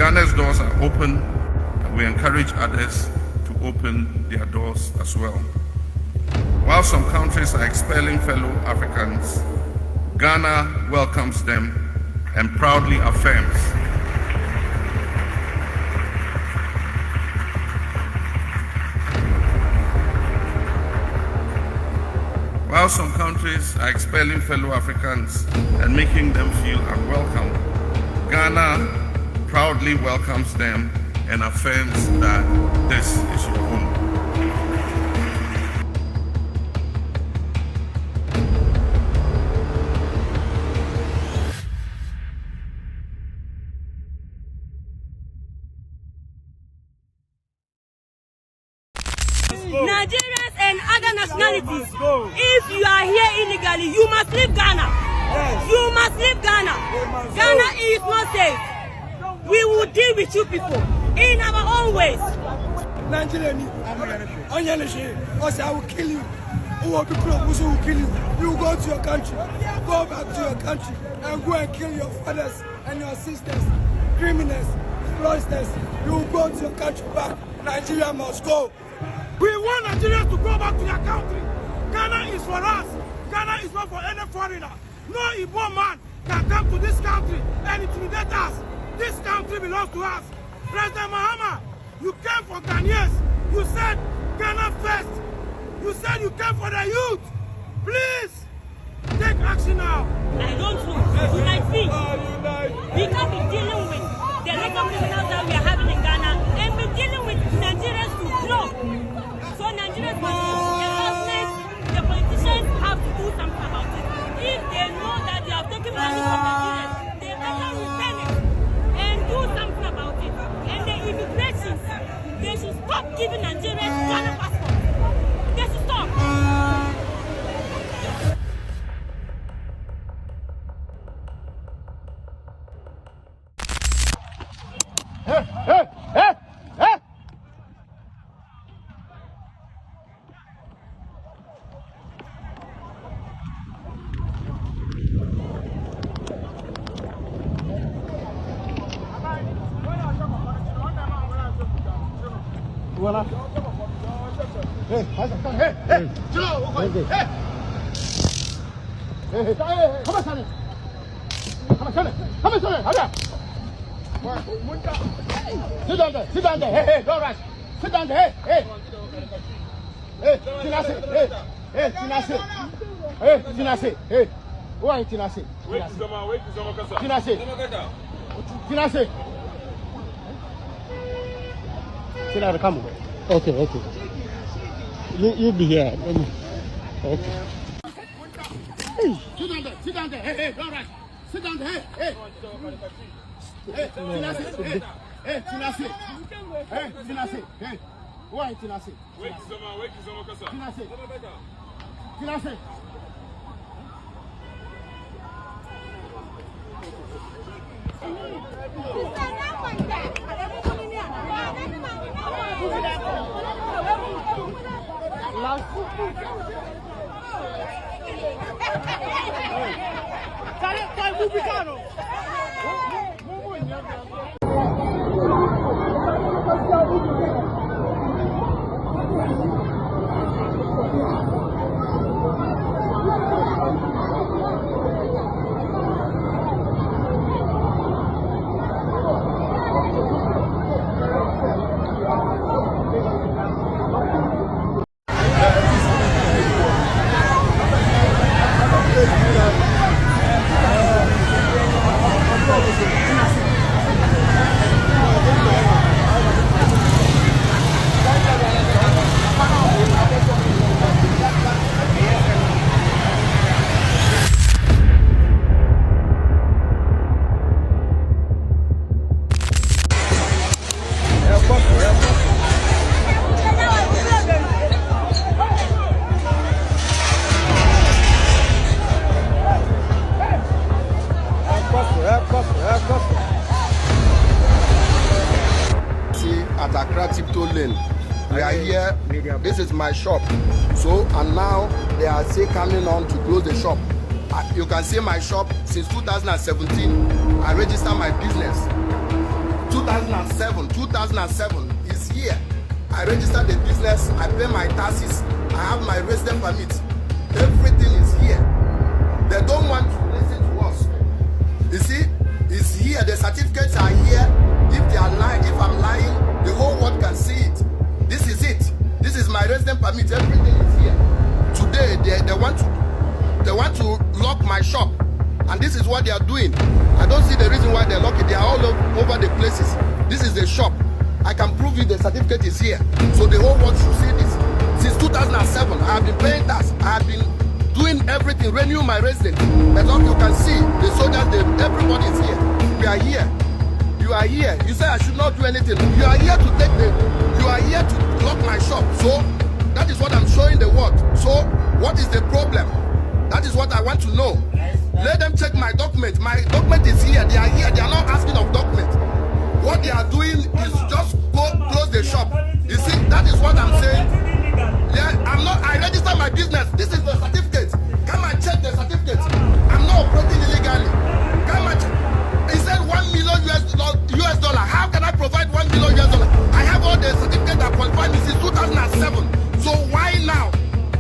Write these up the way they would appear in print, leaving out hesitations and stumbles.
Ghana's doors are open, and we encourage others to open their doors as well. While some countries are expelling fellow Africans, Ghana welcomes them and proudly affirms While some countries are expelling fellow Africans and making them feel unwelcome, Ghana proudly welcomes them and affirms that this is your home. Nigerians and other nationalities, if you are here illegally, you must leave Ghana. Yes. You must leave Ghana. Ghana is not safe. We will deal with you people in our own ways. Nigerian, I will kill you. Who will kill you? You go to your country, go back to your country, and go and kill your fathers and your sisters, criminals, fraudsters. You will go to your country back. Nigeria must go. We want Nigerians to go back to their country. Ghana is for us. Ghana is not for any foreigner. No Igbo man can come to this country and intimidate us. This country belongs to us. President Mahama, you came for Ghanaians. You said Ghana first. You said you came for the youth. Please, take action now. I don't know. Unite me. We can't be dealing with the legal criminals that we are having in Ghana and be dealing with Nigerians to grow. So Nigerians must the government, the politicians have to do something about it. If they know that they have taken money from Nigerians, they better return it and do something about it. And the immigration, they should stop giving Nigerians Ghana passports. They should stop. Voilà. Hey, chill out. Hey. Come on, Sonny. Hurry. Sit down there. Hey, don't rush. Sit down there. Hey. Tinashe. Hey. Who are you, Tinashe? Wait, Tinashe. Sit down, come on. Okay. You be here. Okay. Hey. Sit down there. Hey, don't rush. Sit down there. Hey. Tinashe. Hey. Who are you, Tinashe? Wait, Tinashe. At Accra Tiptoe Lane. We are here. This is my shop. So, and now they are say coming on to close the shop. You can see my shop since 2017. I registered my business. 2007. 2007 is here. I registered the business, I pay my taxes, I have my resident permit. Everything is here. They don't want to listen to us. You see, it's here. The certificates are here. If they are lying, if I'm lying, the whole world can see it. This is it. This is my resident permit. Everything is here. Today, they want to lock my shop, and this is what they are doing. I don't see the reason why they lock it. They are all over the places. This is the shop. I can prove you the certificate is here. So the whole world should see this. Since 2007, I have been paying tax. I have been doing everything, renewing my residence. As long as you can see, the soldiers, everybody is here. We are here. You are here. You say I should not do anything. You are here to take you are here to lock my shop. So that is what I'm showing the world. So what is the problem? That is what I want to know. Let them check my document. My document is here. They are here. They are not asking of document. What they are doing is just close the shop. You see, that is what I'm saying. Yeah, I register my business. This is the certificate. Come and check the certificate. I'm not operating illegally. Come and check. He said $1 million US dollar. How can I provide $1 million US dollar? I have all the certificates that qualified me since 2007. So why now?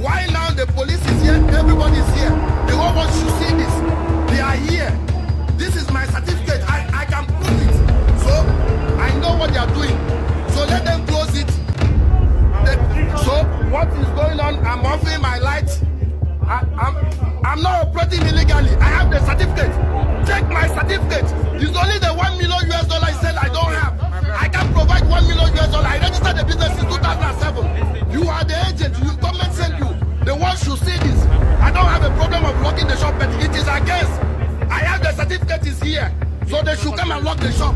Why now the police is here? Everybody is here. The whole world should see this. They are here. This is my certificate. I can prove it. So I know what they are doing. So let them close it. So what is going on? I'm offering my light. I'm not operating illegally. I have the certificate. Check my certificate. It's only the $1 million US dollar I said I don't have. I can provide $1 million US dollar. I registered the business in 2007. You are the agent. Government sent you. The world should see this. I don't have a problem of locking the shop, but it is against. I have the certificate is here. So they should come and lock the shop.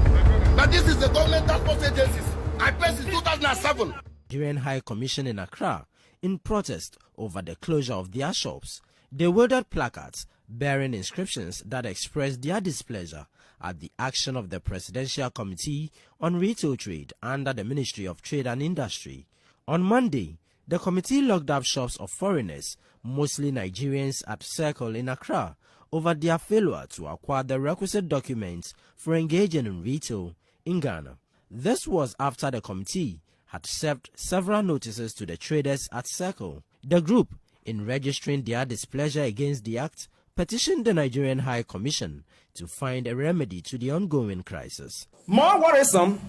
But this is the government transport agencies. I paid since 2007. Nigerian High Commission in Accra, in protest over the closure of their shops, they wielded placards bearing inscriptions that expressed their displeasure at the action of the Presidential Committee on Retail Trade under the Ministry of Trade and Industry. On Monday, the committee locked up shops of foreigners, mostly Nigerians, at Circle in Accra over their failure to acquire the requisite documents for engaging in retail in Ghana. This was after the committee had served several notices to the traders at Circle. The group, in registering their displeasure against the act, petitioned the Nigerian High Commission to find a remedy to the ongoing crisis. More worrisome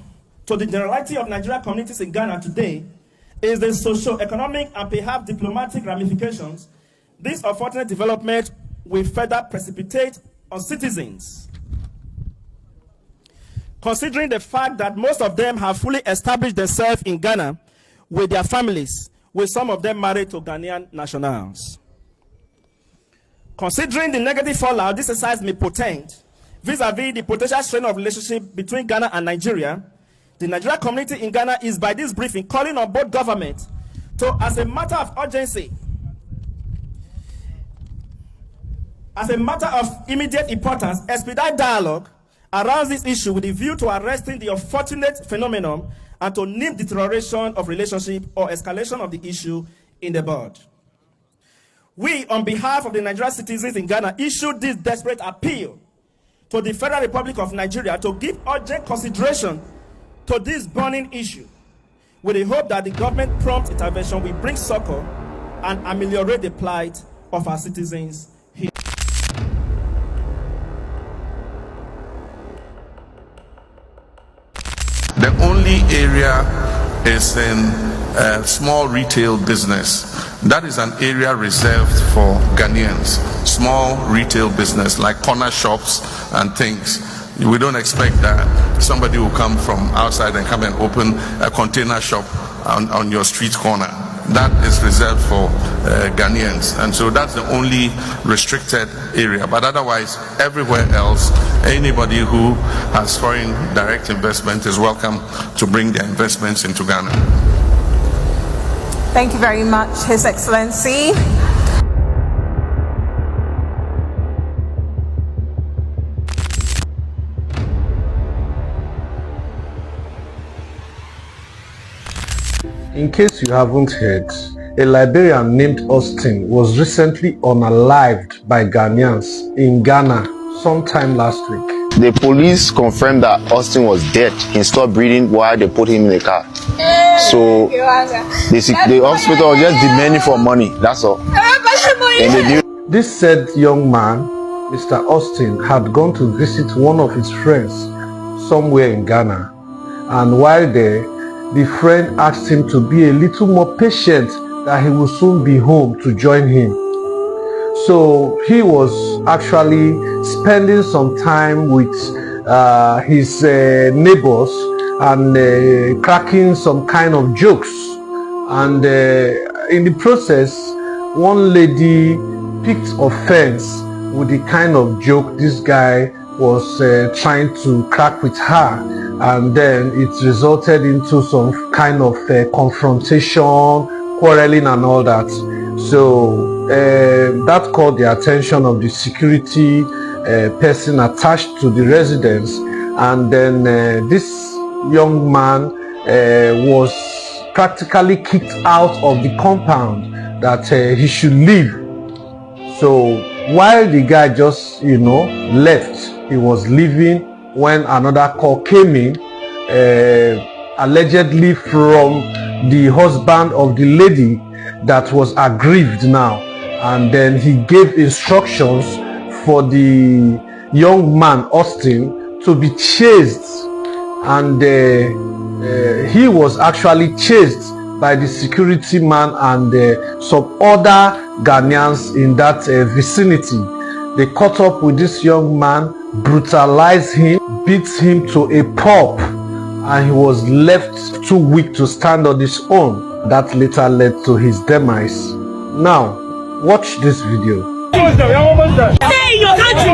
to the generality of Nigerian communities in Ghana today is the socio-economic and perhaps diplomatic ramifications this unfortunate development will further precipitate on citizens. Considering the fact that most of them have fully established themselves in Ghana with their families, with some of them married to Ghanaian nationals. Considering the negative fallout this exercise may portend vis-a-vis the potential strain of relationship between Ghana and Nigeria, the Nigerian community in Ghana is by this briefing calling on both governments to, as a matter of urgency, as a matter of immediate importance, expedite dialogue around this issue with a view to arresting the unfortunate phenomenon and to nip deterioration of relationship or escalation of the issue in the bud. We, on behalf of the Nigerian citizens in Ghana, issue this desperate appeal to the Federal Republic of Nigeria to give urgent consideration to this burning issue, with the hope that the government prompt intervention will bring succor and ameliorate the plight of our citizens here. The only area is in small retail business. That is an area reserved for Ghanaians. Small retail business like corner shops and things. We don't expect that somebody will come from outside and come and open a container shop on your street corner. That is reserved for Ghanaians, and so that's the only restricted area. But otherwise, everywhere else, anybody who has foreign direct investment is welcome to bring their investments into Ghana. Thank you very much, His Excellency. In case you haven't heard, a Liberian named Austin was recently unalived by Ghanaians in Ghana sometime last week. The police confirmed that Austin was dead. He stopped breathing while they put him in the car. So the hospital was just demanding for money. That's all. And they knew. This said young man, Mr. Austin, had gone to visit one of his friends somewhere in Ghana. And while there, the friend asked him to be a little more patient, that he will soon be home to join him. So he was actually spending some time with his neighbors and cracking some kind of jokes. And in the process, one lady picked offense with the kind of joke this guy was trying to crack with her, and then it resulted into some kind of confrontation, quarreling and all that. So that caught the attention of the security person attached to the residence, and then this young man was practically kicked out of the compound, that he should leave. So while the guy just left, he was leaving when another call came in, allegedly from the husband of the lady that was aggrieved now, and then he gave instructions for the young man Austin to be chased, and he was actually chased by the security man and some other Ghanaians in that vicinity. They caught up with this young man, brutalized him, beat him to a pulp, and he was left too weak to stand on his own. That later led to his demise. Now, watch this video. Stay in your country.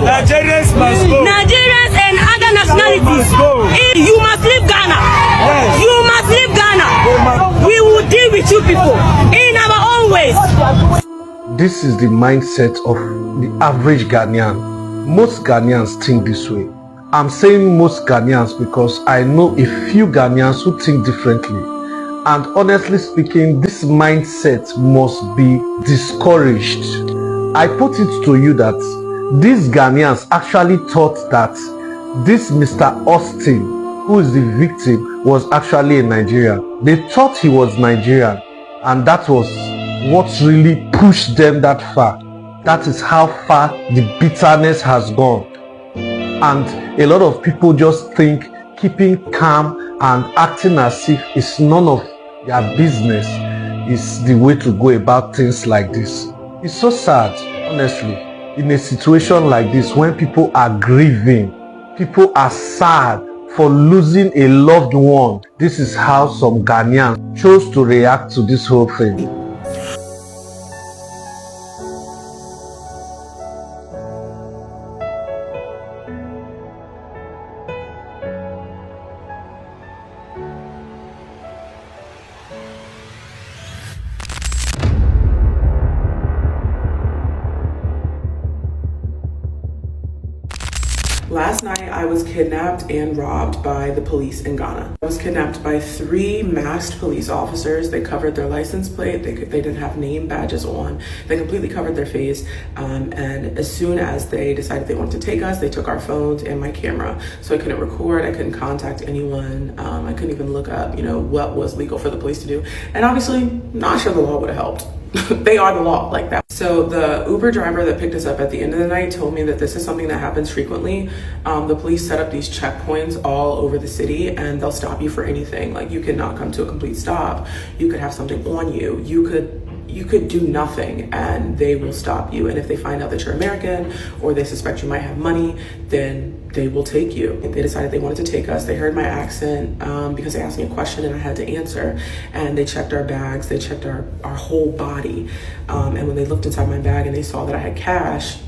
Nigerians must go. Nigerians and other nationalities. You must leave Ghana. Yes. You must leave Ghana. We will deal with you people in our own ways. This is the mindset of the average Ghanaian. Most Ghanaians think this way. I'm saying most Ghanaians because I know a few Ghanaians who think differently. And honestly speaking, this mindset must be discouraged. I put it to you that these Ghanaians actually thought that this Mr. Austin, who is the victim, was actually a Nigerian. They thought he was Nigerian, and that was what really pushed them that far. That is how far the bitterness has gone. And a lot of people just think keeping calm and acting as if it's none of their business is the way to go about things like this. It's so sad, honestly, in a situation like this, when people are grieving, people are sad for losing a loved one. This is how some Ghanaians chose to react to this whole thing. Last night, I was kidnapped and robbed by the police in Ghana. I was kidnapped by 3 masked police officers. They covered their license plate. They didn't have name badges on. They completely covered their face. And as soon as they decided they wanted to take us, they took our phones and my camera. So I couldn't record. I couldn't contact anyone. I couldn't even look up, what was legal for the police to do. And obviously, not sure the law would have helped. They are the law, like that. So the Uber driver that picked us up at the end of the night told me that this is something that happens frequently. The police set up these checkpoints all over the city, and they'll stop you for anything. Like, you could not come to a complete stop. You could have something on you. You could do nothing and they will stop you. And if they find out that you're American or they suspect you might have money, then they will take you. They decided they wanted to take us. They heard my accent because they asked me a question and I had to answer. And they checked our bags, they checked our whole body. And when they looked inside my bag and they saw that I had cash,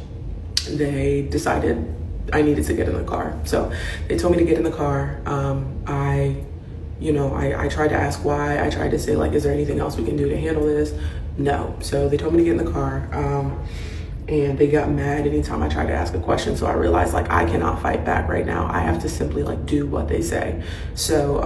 they decided I needed to get in the car. So they told me to get in the car. I tried to ask why. I tried to say, like, is there anything else we can do to handle this? No. So they told me to get in the car. And they got mad anytime I tried to ask a question. So I realized, like, I cannot fight back right now. I have to simply, like, do what they say. So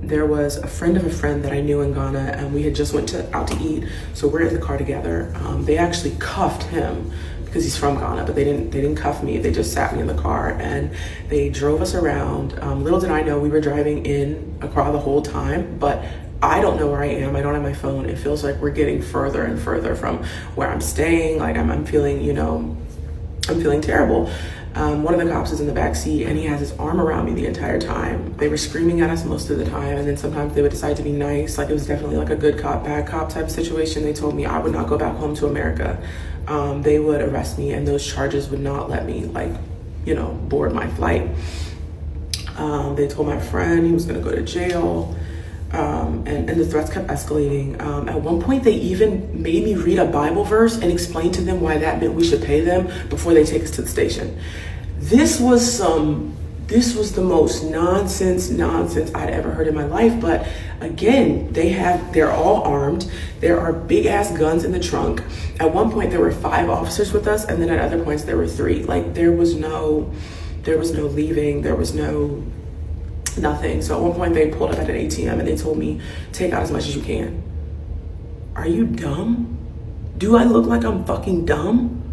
there was a friend of a friend that I knew in Ghana, and we had just went out to eat. So we're in the car together. They actually cuffed him because he's from Ghana, but they didn't cuff me. They just sat me in the car and they drove us around. Little did I know we were driving in Accra the whole time, but I don't know where I am. I don't have my phone. It feels like we're getting further and further from where I'm staying. Like I'm feeling, you know, I'm feeling terrible. One of the cops is in the back seat and he has his arm around me the entire time. They were screaming at us most of the time, and then sometimes they would decide to be nice. Like it was definitely like a good cop, bad cop type of situation. They told me I would not go back home to America. They would arrest me and those charges would not let me, like, you know, board my flight. They told my friend he was gonna go to jail. And the threats kept escalating. At one point, they even made me read a Bible verse and explain to them why that meant we should pay them before they take us to the station. This was the most nonsense I'd ever heard in my life. But again, they're all armed. There are big ass guns in the trunk. At one point, there were 5 officers with us, and then at other points, there were 3. Like there was no leaving. There was nothing. So at one point they pulled up at an ATM and they told me, take out as much as you can. Are you dumb? Do I look like I'm fucking dumb?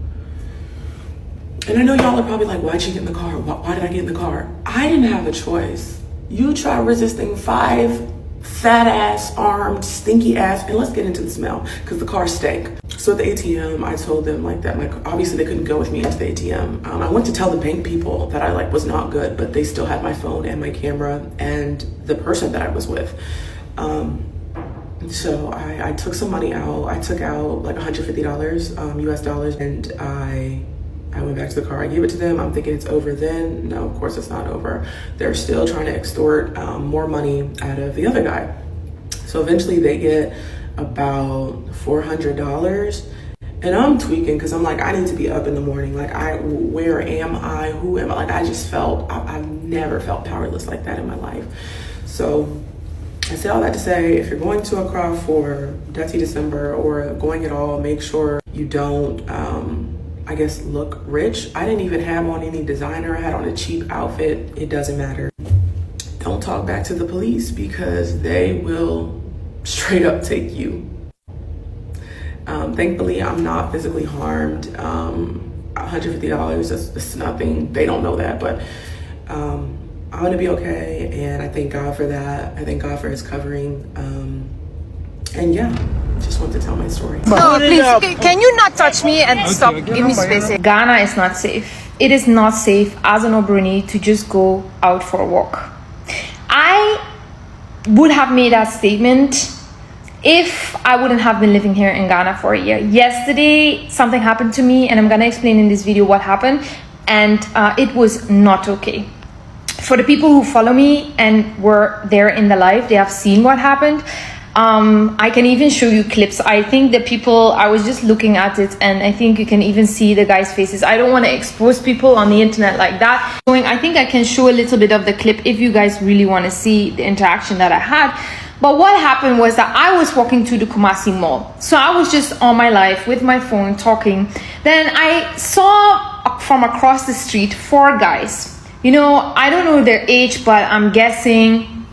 And I know y'all are probably like, why'd you get in the car? Why did I get in the car? I didn't have a choice. You try resisting 5 fat ass, armed, stinky ass, and let's get into the smell because the car stank. So at the ATM, I told them like that, obviously they couldn't go with me into the ATM. I went to tell the bank people that I was not good, but they still had my phone and my camera and the person that I was with. So I took some money out. I took out like $150 US dollars, and I went back to the car. I gave it to them. I'm thinking it's over then. No, of course it's not over. They're still trying to extort more money out of the other guy. So eventually they get about $400, and I'm tweaking because I'm like, I need to be up in the morning. Like, where am I? Who am I? Like, I just felt, I've never felt powerless like that in my life. So I say all that to say, if you're going to Accra for Dirty December or going at all, make sure you don't, I guess, look rich. I didn't even have on any designer. I had on a cheap outfit. It doesn't matter. Don't talk back to the police because they will straight up take you. Thankfully, I'm not physically harmed. $150, that's nothing. They don't know that, but I'm gonna be okay, and I thank God for that. I thank God for his covering. And yeah, just want to tell my story. No, please, can you not touch me and stop? Give me space. Ghana is not safe. It is not safe as an Obroni to just go out for a walk. I would have made that statement if I wouldn't have been living here in Ghana for a year. Yesterday, something happened to me, and I'm gonna explain in this video what happened, and it was not okay. For the people who follow me and were there in the live, they have seen what happened. I can even show you clips. I think the people, I was just looking at it, and I think you can even see the guys' faces. I don't want to expose people on the internet like that. I think I can show a little bit of the clip if you guys really want to see the interaction that I had. But what happened was that I was walking to the Kumasi Mall. So I was just on my live with my phone talking. Then I saw from across the street 4 guys. You know, I don't know their age, but I'm guessing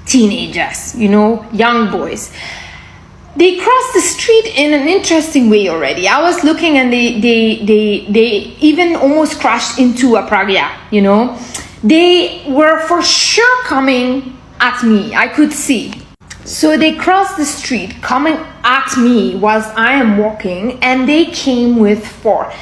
teenagers, you know, young boys. They crossed the street in an interesting way already. I was looking, and they even almost crashed into a Pragya, you know. They were for sure coming at me. I could see. So they crossed the street coming at me whilst I am walking, and they came with 4.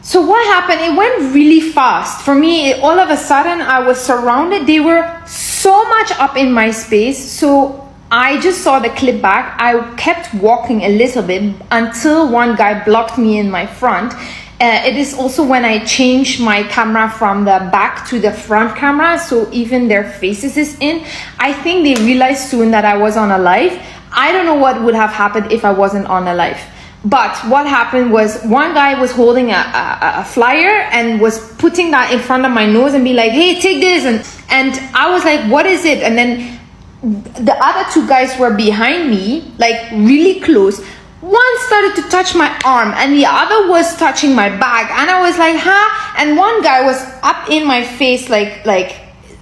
So what happened? It went really fast. For me, all of a sudden, I was surrounded. They were so much up in my space. So I just saw the clip back. I kept walking a little bit until one guy blocked me in my front. It is also when I changed my camera from the back to the front camera, so even their faces is in. I think they realized soon that I was on a live. I don't know what would have happened if I wasn't on a live. But what happened was one guy was holding a flyer and was putting that in front of my nose and be like, hey, take this. And I was like, what is it? And then the other 2 guys were behind me, like really close. One started to touch my arm and the other was touching my bag. And I was like, huh? And one guy was up in my face, like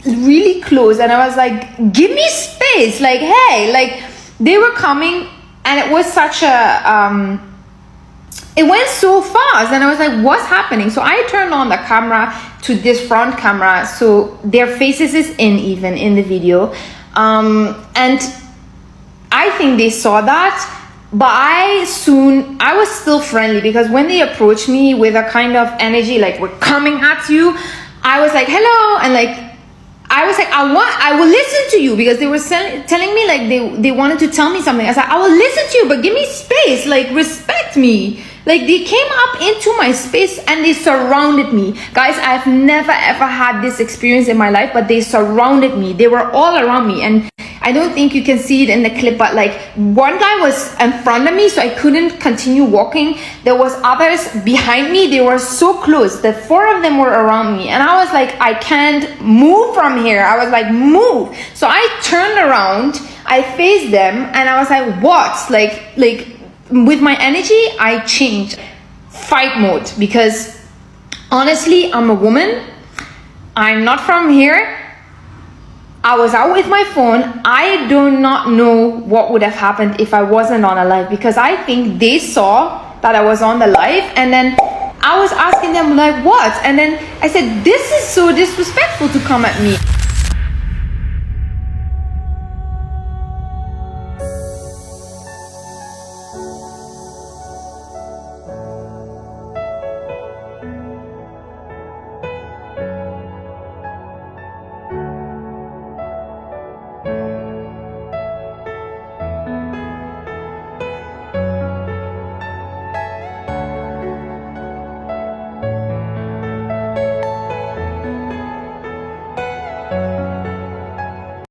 really close. And I was like, give me space. Like, hey, like they were coming, and it was such a, it went so fast, and I was like, what's happening? So I turned on the camera to this front camera, so their faces is even in the video, and I think they saw that. But I was still friendly, because when they approached me with a kind of energy like we're coming at you, I was like, hello, and like I was like, I will listen to you, because they were telling me like they wanted to tell me something. I said, I will listen to you, but give me space, like respect me. Like they came up into my space and they surrounded me. Guys, I've never ever had this experience in my life, but they surrounded me. They were all around me, and I don't think you can see it in the clip, but like one guy was in front of me, so I couldn't continue walking. There was others behind me. They were so close. The 4 of them were around me, and I was like, I can't move from here. I was like, move. So I turned around, I faced them, and I was like, what? Like with my energy, I changed fight mode, because honestly, I'm a woman. I'm not from here. I was out with my phone. I do not know what would have happened if I wasn't on a live, because I think they saw that I was on the live, and then I was asking them like, what? And then I said, this is so disrespectful to come at me.